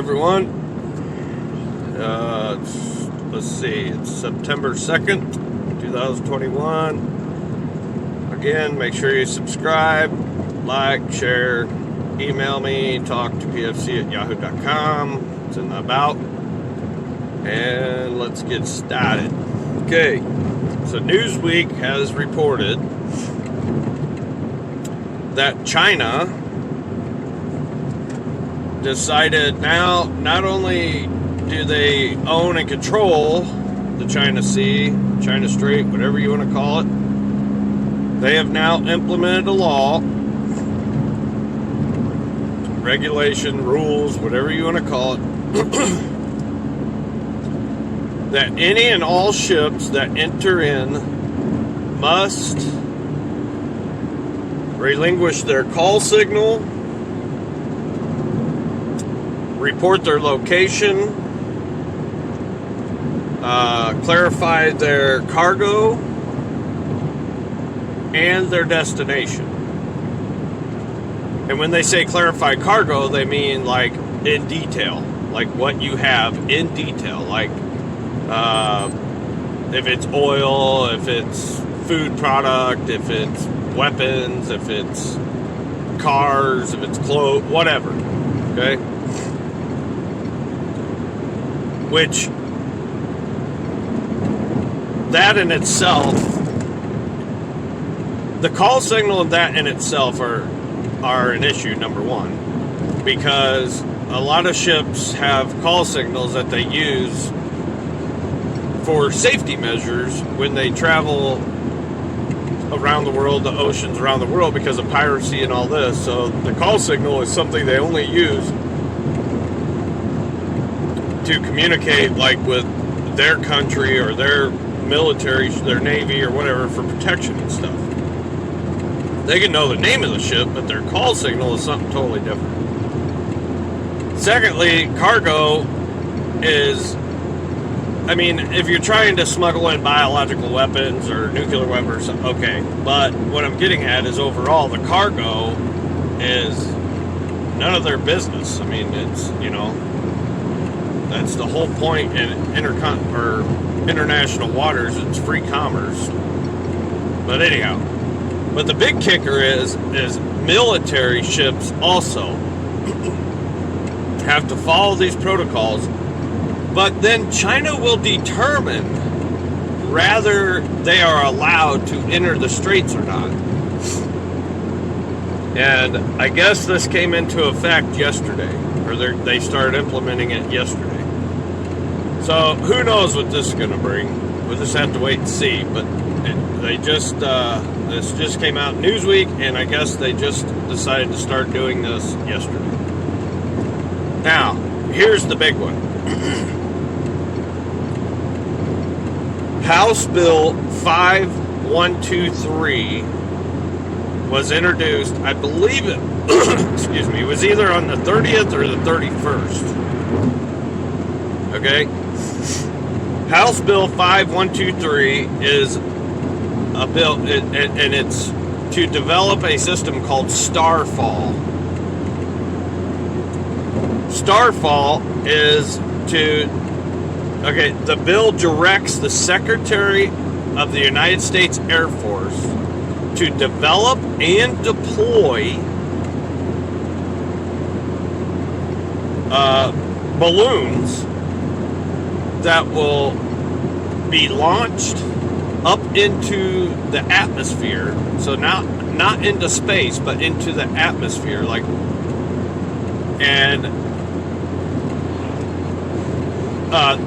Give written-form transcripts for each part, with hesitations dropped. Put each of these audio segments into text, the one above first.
everyone. Let's see, it's September 2nd, 2021. Again, make sure you subscribe, like, share, email me, talk to pfc@yahoo.com. It's in the about. And let's get started. Okay, so Newsweek has reported that China decided now not only do they own and control the China Sea, China Strait, whatever you want to call it, they have now implemented a law, regulation, rules, whatever you want to call it, that any and all ships that enter in must relinquish their call signal, report their location, clarify their cargo, and their destination. And when they say clarify cargo, they mean like in detail, like what you have in detail, like if it's oil, if it's food product, if it's weapons, if it's cars, if it's clothes, whatever, okay? Which, that in itself, the call signal and that in itself are an issue, number one, because a lot of ships have call signals that they use for safety measures when they travel around the world, the oceans around the world, because of piracy and all this. So the call signal is something they only use to communicate, like with their country or their military, their navy or whatever, for protection and stuff. They can know the name of the ship, but their call signal is something totally different. Secondly, cargo is, I mean, if you're trying to smuggle in biological weapons or nuclear weapons, okay. But what I'm getting at is overall, the cargo is none of their business. I mean, it's, you know, that's the whole point in international waters. It's free commerce. But anyhow, but the big kicker is military ships also have to follow these protocols. But then China will determine whether they are allowed to enter the straits or not. And I guess this came into effect yesterday, or they started implementing it yesterday. So who knows what this is going to bring? We'll just have to wait and see. But this just came out in Newsweek, and I guess they just decided to start doing this yesterday. Now, here's the big one. House Bill 5123 was introduced, I believe it, excuse me, it was either on the 30th or the 31st. Okay? House Bill 5123 is a bill, and it's to develop a system called Starfall. Starfall is to, okay, the bill directs the Secretary of the United States Air Force to develop and deploy balloons that will be launched up into the atmosphere. So not into space, but into the atmosphere, like, and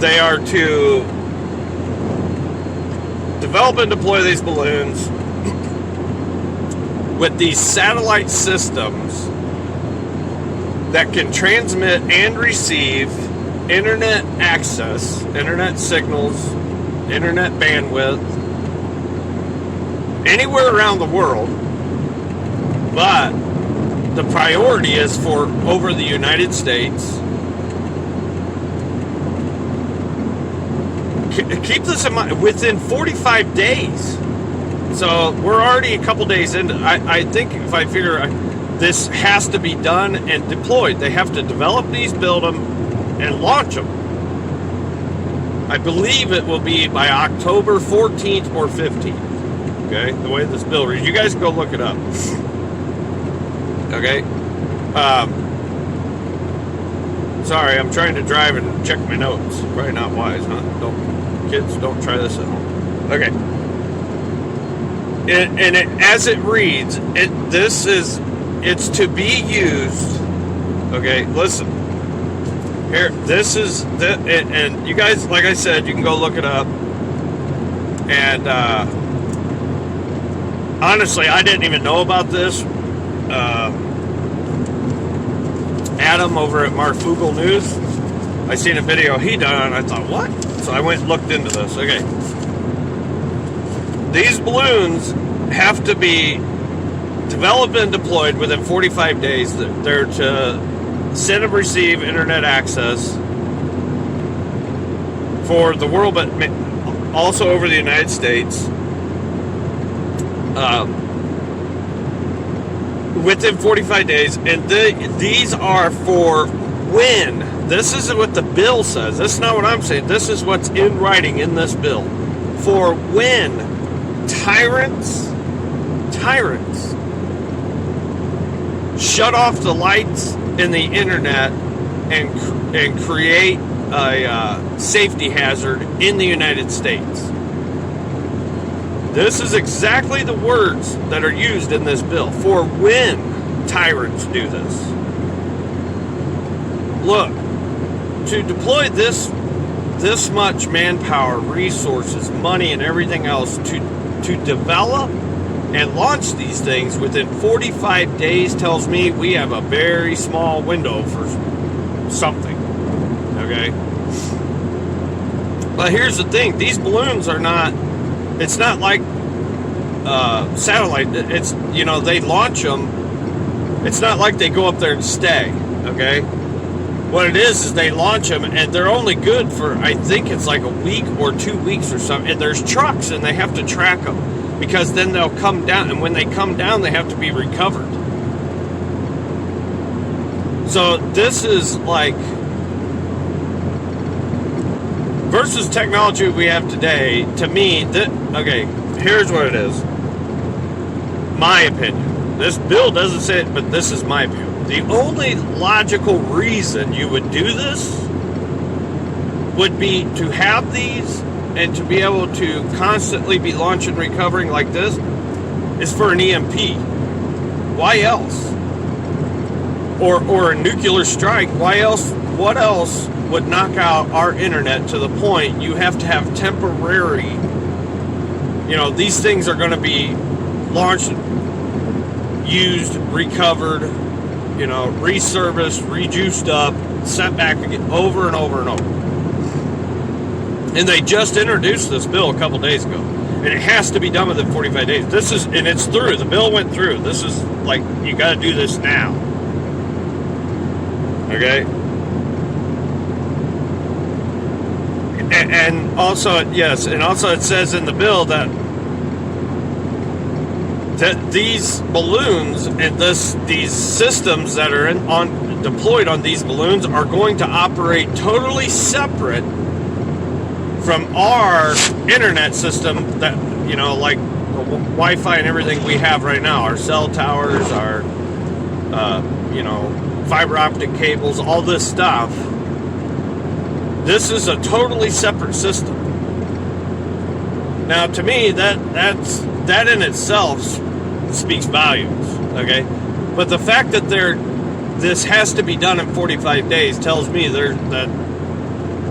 they are to develop and deploy these balloons with these satellite systems that can transmit and receive internet access, internet signals, internet bandwidth, anywhere around the world. But the priority is for over the United States. Keep this in mind, within 45 days. So we're already a couple days into, I think if I figure this has to be done and deployed. They have to develop these, build them, and launch them. I believe it will be by October 14th or 15th. Okay, the way this bill reads. You guys go look it up. Okay. Sorry, I'm trying to drive and check my notes. Probably not wise, huh? Kids, don't try this at home. Okay. And as it reads, it's to be used. Okay, listen. Here, this is and you guys, like I said, you can go look it up. And honestly, I didn't even know about this. Adam over at Mark Fugel News, I seen a video he done, and I thought, what? So I went and looked into this. Okay. These balloons have to be developed and deployed within 45 days. They're to send and receive internet access for the world, but also over the United States. Within 45 days, and these are for when. This isn't what the bill says. This is not what I'm saying. This is what's in writing in this bill. For when tyrants shut off the lights in the internet and create a safety hazard in the United States. This is exactly the words that are used in this bill. For when tyrants do this. Look, to deploy this much manpower, resources, money, and everything else to develop and launch these things within 45 days tells me we have a very small window for something. Okay? But here's the thing. These balloons are not... It's not like satellite. It's, they launch them. It's not like they go up there and stay, okay? What it is they launch them, and they're only good for, I think it's like a week or 2 weeks or something. And there's trucks, and they have to track them, because then they'll come down, and when they come down, they have to be recovered. So this is like... versus technology we have today, to me, okay, here's what it is. My opinion. This bill doesn't say it, but this is my view. The only logical reason you would do this would be to have these and to be able to constantly be launching and recovering like this is for an EMP. Why else? Or a nuclear strike. Why else? What else would knock out our internet to the point you have to have temporary, these things are going to be launched, used, recovered, resurfaced, rejuiced up, sent back again, over and over and over. And they just introduced this bill a couple days ago. And it has to be done within 45 days. And it's through. The bill went through. This is like, you got to do this now. Okay? And also, yes, and also it says in the bill that these balloons and these systems that are deployed on these balloons are going to operate totally separate from our internet system that, like the Wi-Fi and everything we have right now, our cell towers, our, fiber optic cables, all this stuff. This is a totally separate system. Now, to me, that in itself speaks volumes, okay? But the fact that this has to be done in 45 days tells me that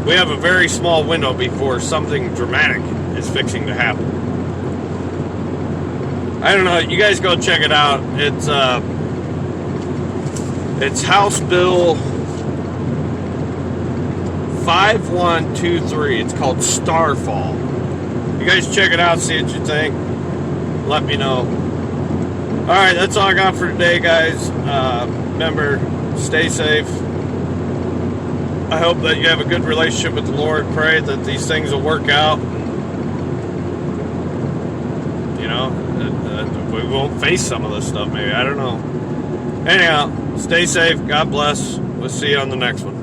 we have a very small window before something dramatic is fixing to happen. I don't know. You guys go check it out. It's House Bill 5123. It's called Starfall. You guys check it out, see what you think. Let me know. Alright, that's all I got for today, guys. Remember, stay safe. I hope that you have a good relationship with the Lord. Pray that these things will work out. We won't face some of this stuff, maybe. I don't know. Anyhow, stay safe. God bless. We'll see you on the next one.